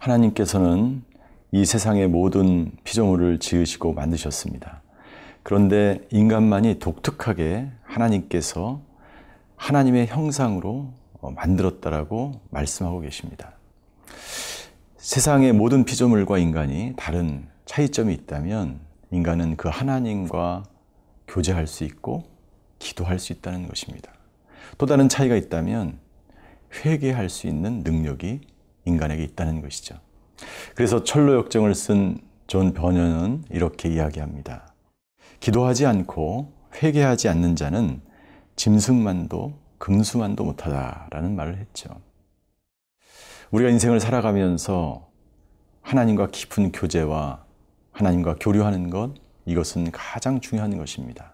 하나님께서는 이 세상의 모든 피조물을 지으시고 만드셨습니다. 그런데 인간만이 독특하게 하나님께서 하나님의 형상으로 만들었다라고 말씀하고 계십니다. 세상의 모든 피조물과 인간이 다른 차이점이 있다면 인간은 그 하나님과 교제할 수 있고 기도할 수 있다는 것입니다. 또 다른 차이가 있다면 회개할 수 있는 능력이 인간에게 있다는 것이죠. 그래서 철로 역정을 쓴 존 버녀는 이렇게 이야기합니다. 기도하지 않고 회개하지 않는 자는 짐승만도 금수만도 못하다라는 말을 했죠. 우리가 인생을 살아가면서 하나님과 깊은 교제와 하나님과 교류하는 것, 이것은 가장 중요한 것입니다.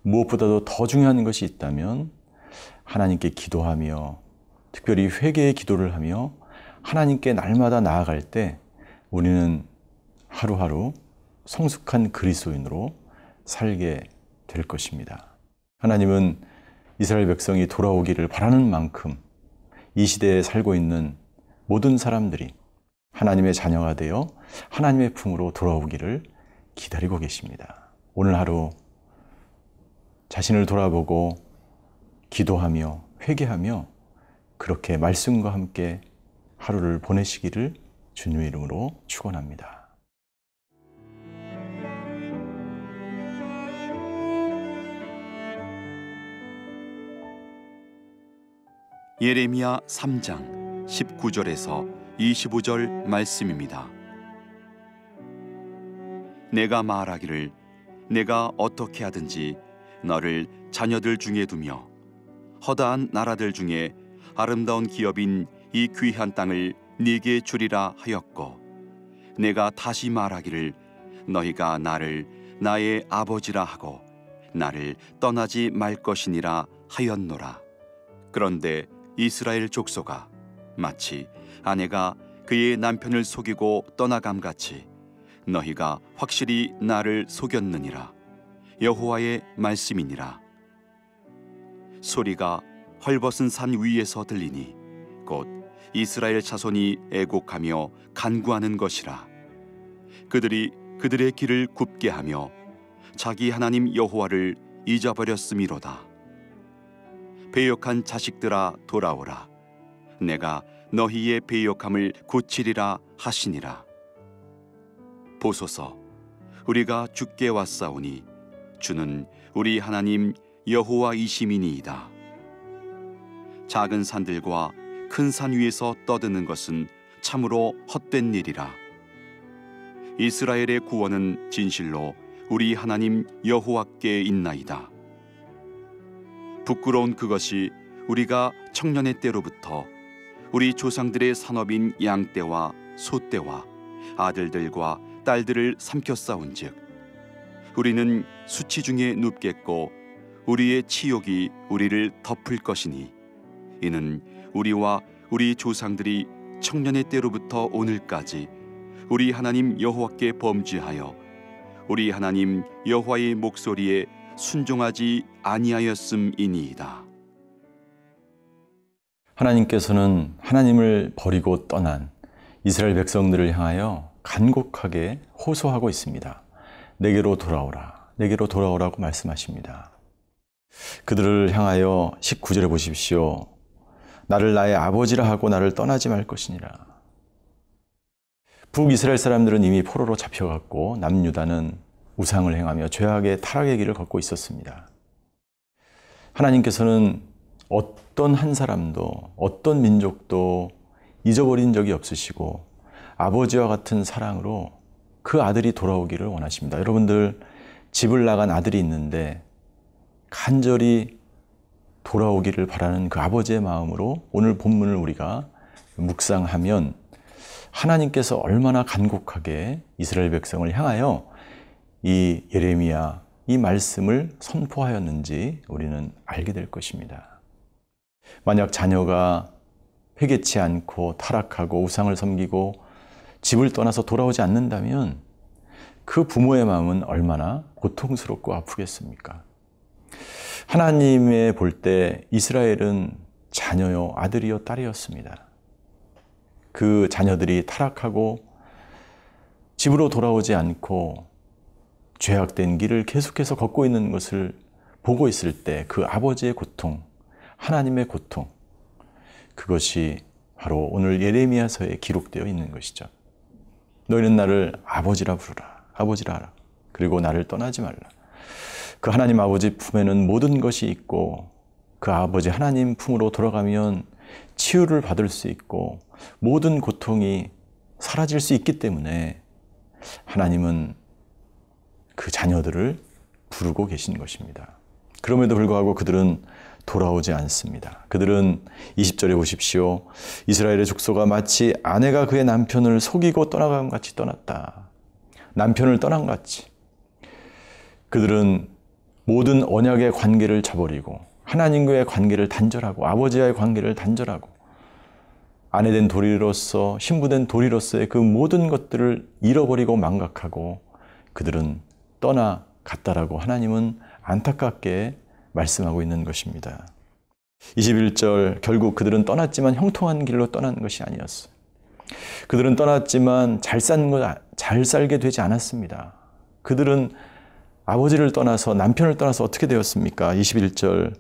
무엇보다도 더 중요한 것이 있다면 하나님께 기도하며 특별히 회개의 기도를 하며 하나님께 날마다 나아갈 때 우리는 하루하루 성숙한 그리스도인으로 살게 될 것입니다. 하나님은 이스라엘 백성이 돌아오기를 바라는 만큼 이 시대에 살고 있는 모든 사람들이 하나님의 자녀가 되어 하나님의 품으로 돌아오기를 기다리고 계십니다. 오늘 하루 자신을 돌아보고 기도하며 회개하며 그렇게 말씀과 함께 하루를 보내시기를 주님의 이름으로 축원합니다. 예레미야 3장 19절에서 25절 말씀입니다. 내가 말하기를 내가 어떻게 하든지 너를 자녀들 중에 두며 허다한 나라들 중에 아름다운 기업인 이 귀한 땅을 네게 주리라 하였고 내가 다시 말하기를 너희가 나를 나의 아버지라 하고 나를 떠나지 말 것이니라 하였노라. 그런데 이스라엘 족속아 마치 아내가 그의 남편을 속이고 떠나감같이 너희가 확실히 나를 속였느니라. 여호와의 말씀이니라. 소리가 헐벗은 산 위에서 들리니 곧 이스라엘 자손이 애곡하며 간구하는 것이라. 그들이 그들의 길을 굽게 하며 자기 하나님 여호와를 잊어버렸음이로다. 배역한 자식들아 돌아오라. 내가 너희의 배역함을 고치리라 하시니라. 보소서, 우리가 주께 왔사오니 주는 우리 하나님 여호와이시미니이다. 작은 산들과 큰 산 위에서 떠드는 것은 참으로 헛된 일이라. 이스라엘의 구원은 진실로 우리 하나님 여호와께 있나이다. 부끄러운 그것이 우리가 청년의 때로부터 우리 조상들의 산업인 양떼와 소떼와 아들들과 딸들을 삼켰사온즉 우리는 수치 중에 눕겠고 우리의 치욕이 우리를 덮을 것이니 이는 우리와 우리 조상들이 청년의 때로부터 오늘까지 우리 하나님 여호와께 범죄하여 우리 하나님 여호와의 목소리에 순종하지 아니하였음이니이다. 하나님께서는 하나님을 버리고 떠난 이스라엘 백성들을 향하여 간곡하게 호소하고 있습니다. 내게로 돌아오라, 내게로 돌아오라고 말씀하십니다. 그들을 향하여 19절에 보십시오. 나를 나의 아버지라 하고 나를 떠나지 말 것이니라. 북이스라엘 사람들은 이미 포로로 잡혀갔고 남유다는 우상을 행하며 죄악의 타락의 길을 걷고 있었습니다. 하나님께서는 어떤 한 사람도 어떤 민족도 잊어버린 적이 없으시고 아버지와 같은 사랑으로 그 아들이 돌아오기를 원하십니다. 여러분들 집을 나간 아들이 있는데 간절히 돌아오기를 바라는 그 아버지의 마음으로 오늘 본문을 우리가 묵상하면 하나님께서 얼마나 간곡하게 이스라엘 백성을 향하여 이 예레미야 이 말씀을 선포하였는지 우리는 알게 될 것입니다. 만약 자녀가 회개치 않고 타락하고 우상을 섬기고 집을 떠나서 돌아오지 않는다면 그 부모의 마음은 얼마나 고통스럽고 아프겠습니까? 하나님의 볼 때 이스라엘은 자녀요, 아들이요, 딸이었습니다. 그 자녀들이 타락하고 집으로 돌아오지 않고 죄악된 길을 계속해서 걷고 있는 것을 보고 있을 때 그 아버지의 고통, 하나님의 고통, 그것이 바로 오늘 예레미야서에 기록되어 있는 것이죠. 너희는 나를 아버지라 부르라. 아버지라 하라. 그리고 나를 떠나지 말라. 그 하나님 아버지 품에는 모든 것이 있고 그 아버지 하나님 품으로 돌아가면 치유를 받을 수 있고 모든 고통이 사라질 수 있기 때문에 하나님은 그 자녀들을 부르고 계신 것입니다. 그럼에도 불구하고 그들은 돌아오지 않습니다. 그들은 20절에 보십시오. 이스라엘의 족속아 마치 아내가 그의 남편을 속이고 떠나간 같이 떠났다. 남편을 떠난 같이. 그들은 모든 언약의 관계를 저버리고 하나님과의 관계를 단절하고 아버지와의 관계를 단절하고 아내된 도리로서 신부된 도리로서의 그 모든 것들을 잃어버리고 망각하고 그들은 떠나갔다라고 하나님은 안타깝게 말씀하고 있는 것입니다. 21절 결국 그들은 떠났지만 형통한 길로 떠난 것이 아니었어요. 그들은 떠났지만 잘 살게 되지 않았습니다. 그들은 아버지를 떠나서 남편을 떠나서 어떻게 되었습니까? 21절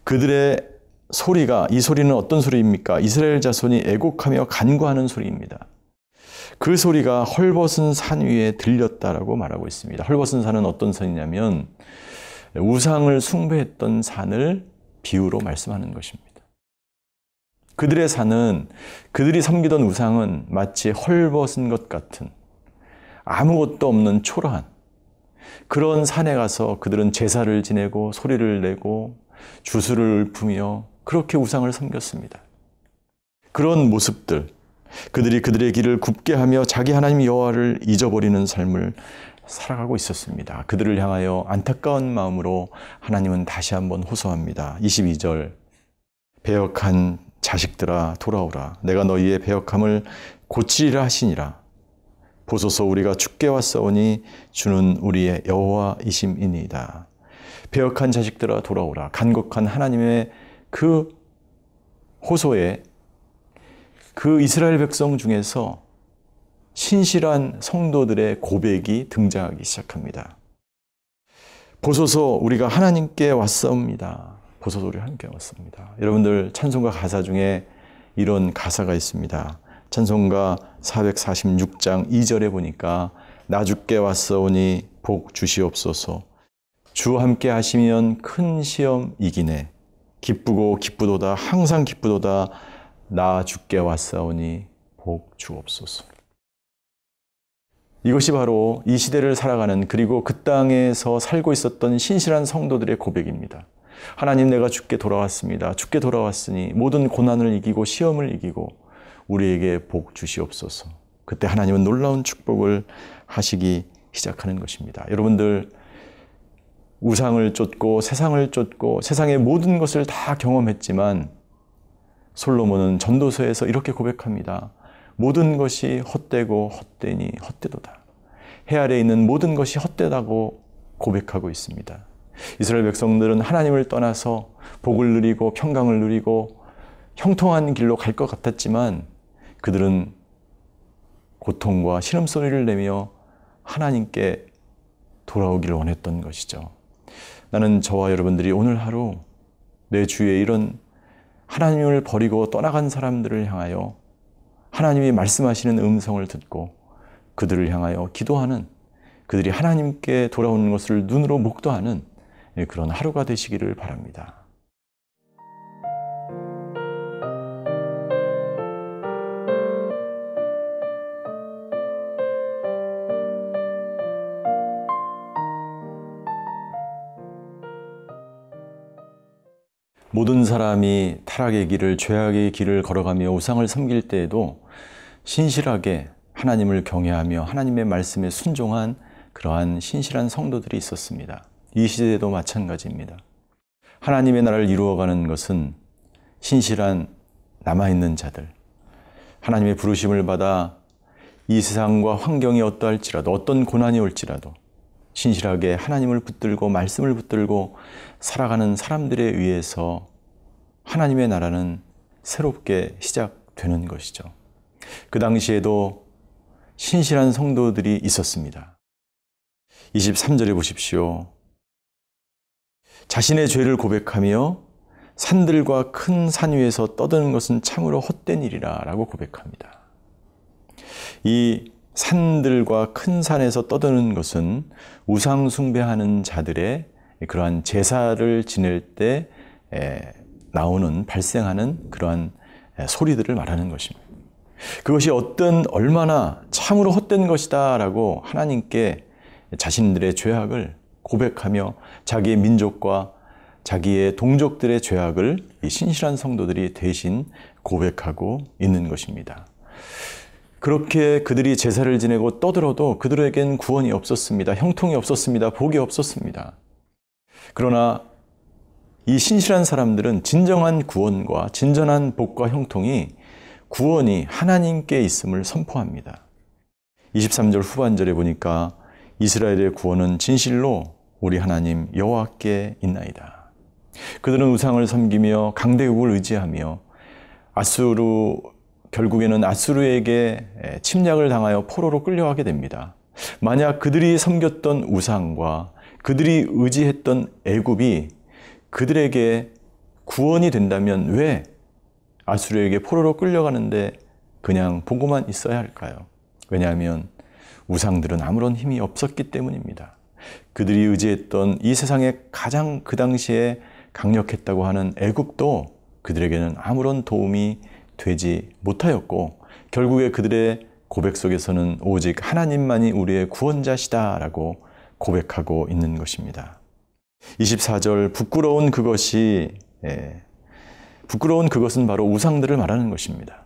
그들의 소리가 이 소리는 어떤 소리입니까? 이스라엘 자손이 애곡하며 간구하는 소리입니다. 그 소리가 헐벗은 산 위에 들렸다라고 말하고 있습니다. 헐벗은 산은 어떤 산이냐면 우상을 숭배했던 산을 비유로 말씀하는 것입니다. 그들의 산은 그들이 섬기던 우상은 마치 헐벗은 것 같은 아무것도 없는 초라한 그런 산에 가서 그들은 제사를 지내고 소리를 내고 주술을 읊으며 그렇게 우상을 섬겼습니다. 그런 모습들, 그들이 그들의 길을 굽게 하며 자기 하나님 여호와를 잊어버리는 삶을 살아가고 있었습니다. 그들을 향하여 안타까운 마음으로 하나님은 다시 한번 호소합니다. 22절 배역한 자식들아 돌아오라. 내가 너희의 배역함을 고치리라 하시니라. 보소서 우리가 주께 왔사오니 주는 우리의 여호와이심이니이다. 배역한 자식들아 돌아오라. 간곡한 하나님의 그 호소에 그 이스라엘 백성 중에서 신실한 성도들의 고백이 등장하기 시작합니다. 보소서 우리가 하나님께 왔사옵니다. 보소서 우리가 하나님께 왔습니다. 여러분들 찬송가 가사 중에 이런 가사가 있습니다. 찬송가 446장 2절에 보니까 나 주께 왔사오니 복 주시옵소서. 주 함께 하시면 큰 시험 이기네. 기쁘고 기쁘도다 항상 기쁘도다 나 주께 왔사오니 복 주옵소서. 이것이 바로 이 시대를 살아가는 그리고 그 땅에서 살고 있었던 신실한 성도들의 고백입니다. 하나님 내가 주께 돌아왔습니다. 주께 돌아왔으니 모든 고난을 이기고 시험을 이기고 우리에게 복 주시옵소서. 그때 하나님은 놀라운 축복을 하시기 시작하는 것입니다. 여러분들 우상을 쫓고 세상을 쫓고 세상의 모든 것을 다 경험했지만 솔로몬은 전도서에서 이렇게 고백합니다. 모든 것이 헛되고 헛되니 헛되도다. 해 아래에 있는 모든 것이 헛되다고 고백하고 있습니다. 이스라엘 백성들은 하나님을 떠나서 복을 누리고 평강을 누리고 형통한 길로 갈 것 같았지만 그들은 고통과 신음소리를 내며 하나님께 돌아오기를 원했던 것이죠. 나는 저와 여러분들이 오늘 하루 내 주위에 이런 하나님을 버리고 떠나간 사람들을 향하여 하나님이 말씀하시는 음성을 듣고 그들을 향하여 기도하는 그들이 하나님께 돌아오는 것을 눈으로 목도하는 그런 하루가 되시기를 바랍니다. 모든 사람이 타락의 길을, 죄악의 길을 걸어가며 우상을 섬길 때에도 신실하게 하나님을 경외하며 하나님의 말씀에 순종한 그러한 신실한 성도들이 있었습니다. 이 시대에도 마찬가지입니다. 하나님의 나라를 이루어가는 것은 신실한 남아있는 자들, 하나님의 부르심을 받아 이 세상과 환경이 어떠할지라도 어떤 고난이 올지라도 신실하게 하나님을 붙들고 말씀을 붙들고 살아가는 사람들에 의해서 하나님의 나라는 새롭게 시작되는 것이죠. 그 당시에도 신실한 성도들이 있었습니다. 23절에 보십시오. 자신의 죄를 고백하며 산들과 큰 산 위에서 떠드는 것은 참으로 헛된 일이라 라고 고백합니다. 이 산들과 큰 산에서 떠드는 것은 우상 숭배하는 자들의 그러한 제사를 지낼 때 발생하는 그러한 소리들을 말하는 것입니다. 그것이 얼마나 참으로 헛된 것이다 라고 하나님께 자신들의 죄악을 고백하며 자기의 민족과 자기의 동족들의 죄악을 이 신실한 성도들이 대신 고백하고 있는 것입니다. 그렇게 그들이 제사를 지내고 떠들어도 그들에겐 구원이 없었습니다. 형통이 없었습니다. 복이 없었습니다. 그러나 이 신실한 사람들은 진정한 구원과 진정한 복과 형통이 구원이 하나님께 있음을 선포합니다. 23절 후반절에 보니까 이스라엘의 구원은 진실로 우리 하나님 여호와께 있나이다. 그들은 우상을 섬기며 강대국을 의지하며 결국에는 아수르에게 침략을 당하여 포로로 끌려가게 됩니다. 만약 그들이 섬겼던 우상과 그들이 의지했던 애굽이 그들에게 구원이 된다면 왜 아수르에게 포로로 끌려가는데 그냥 보고만 있어야 할까요? 왜냐하면 우상들은 아무런 힘이 없었기 때문입니다. 그들이 의지했던 이 세상에 가장 그 당시에 강력했다고 하는 애국도 그들에게는 아무런 도움이 되지 못하였고 결국에 그들의 고백 속에서는 오직 하나님만이 우리의 구원자시다라고 고백하고 있는 것입니다. 24절 부끄러운 그것은 바로 우상들을 말하는 것입니다.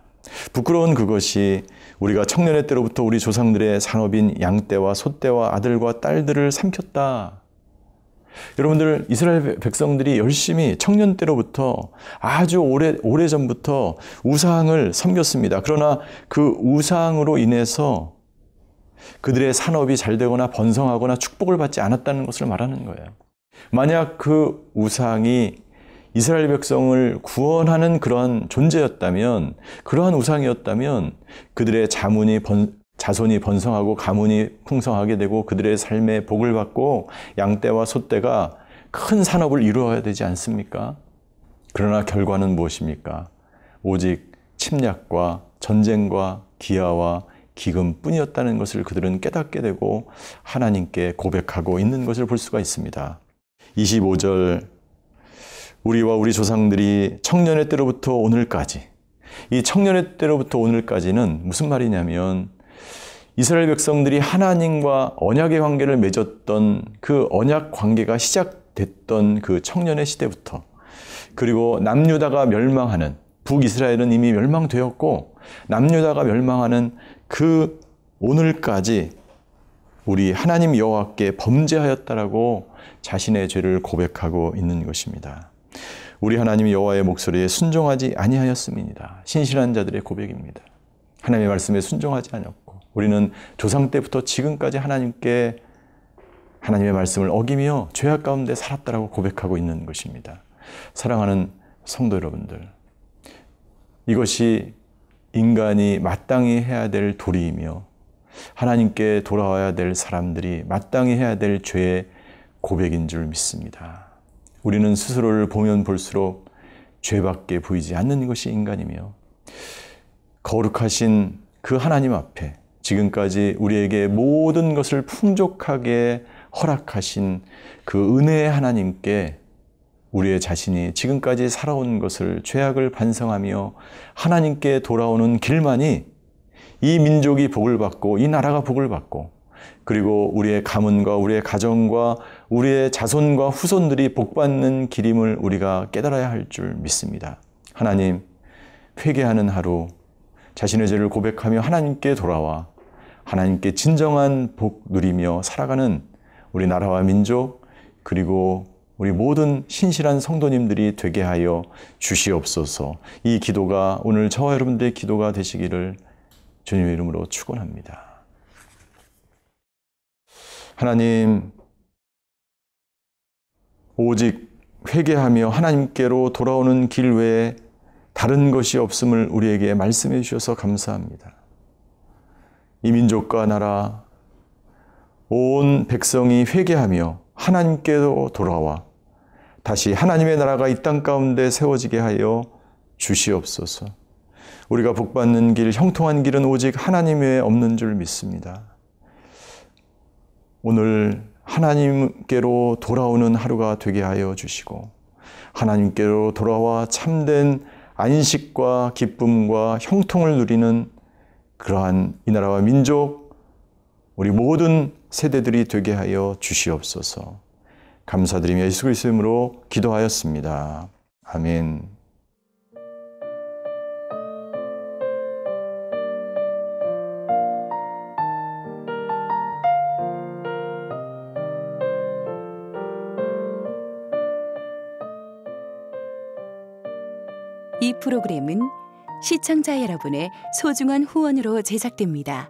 부끄러운 그것이 우리가 청년의 때로부터 우리 조상들의 산업인 양떼와 소떼와 아들과 딸들을 삼켰다. 여러분들 이스라엘 백성들이 열심히 청년 때로부터 아주 오래전부터 우상을 섬겼습니다. 그러나 그 우상으로 인해서 그들의 산업이 잘 되거나 번성하거나 축복을 받지 않았다는 것을 말하는 거예요. 만약 그 우상이 이스라엘 백성을 구원하는 그러한 존재였다면, 그러한 우상이었다면 그들의 자손이 번성하고 가문이 풍성하게 되고 그들의 삶에 복을 받고 양떼와 소떼가 큰 산업을 이루어야 되지 않습니까? 그러나 결과는 무엇입니까? 오직 침략과 전쟁과 기아와 기근뿐이었다는 것을 그들은 깨닫게 되고 하나님께 고백하고 있는 것을 볼 수가 있습니다. 25절 우리와 우리 조상들이 청년의 때로부터 오늘까지, 이 청년의 때로부터 오늘까지는 무슨 말이냐면 이스라엘 백성들이 하나님과 언약의 관계를 맺었던 그 언약 관계가 시작됐던 그 청년의 시대부터, 그리고 남유다가 멸망하는, 북이스라엘은 이미 멸망되었고 남유다가 멸망하는 그 오늘까지 우리 하나님 여호와께 범죄하였다라고 자신의 죄를 고백하고 있는 것입니다. 우리 하나님 여호와의 목소리에 순종하지 아니하였음이니이다. 신실한 자들의 고백입니다. 하나님의 말씀에 순종하지 않았고 우리는 조상 때부터 지금까지 하나님의 말씀을 어기며 죄악 가운데 살았다라고 고백하고 있는 것입니다. 사랑하는 성도 여러분들, 이것이 인간이 마땅히 해야 될 도리이며 하나님께 돌아와야 될 사람들이 마땅히 해야 될 죄의 고백인 줄 믿습니다. 우리는 스스로를 보면 볼수록 죄밖에 보이지 않는 것이 인간이며 거룩하신 그 하나님 앞에 지금까지 우리에게 모든 것을 풍족하게 허락하신 그 은혜의 하나님께 우리의 자신이 지금까지 살아온 것을 죄악을 반성하며 하나님께 돌아오는 길만이 이 민족이 복을 받고 이 나라가 복을 받고 그리고 우리의 가문과 우리의 가정과 우리의 자손과 후손들이 복받는 길임을 우리가 깨달아야 할 줄 믿습니다. 하나님, 회개하는 하루, 자신의 죄를 고백하며 하나님께 돌아와 하나님께 진정한 복 누리며 살아가는 우리 나라와 민족 그리고 우리 모든 신실한 성도님들이 되게 하여 주시옵소서. 이 기도가 오늘 저와 여러분들의 기도가 되시기를 주님의 이름으로 축원합니다. 하나님, 오직 회개하며 하나님께로 돌아오는 길 외에 다른 것이 없음을 우리에게 말씀해 주셔서 감사합니다. 이 민족과 나라, 온 백성이 회개하며 하나님께로 돌아와 다시 하나님의 나라가 이 땅 가운데 세워지게 하여 주시옵소서. 우리가 복받는 길, 형통한 길은 오직 하나님 외에 없는 줄 믿습니다. 오늘 하나님께로 돌아오는 하루가 되게 하여 주시고 하나님께로 돌아와 참된 안식과 기쁨과 형통을 누리는 그러한 이 나라와 민족, 우리 모든 세대들이 되게 하여 주시옵소서. 감사드리며 예수 그리스도의 이름으로 기도하였습니다. 아멘. 이 프로그램은 시청자 여러분의 소중한 후원으로 제작됩니다.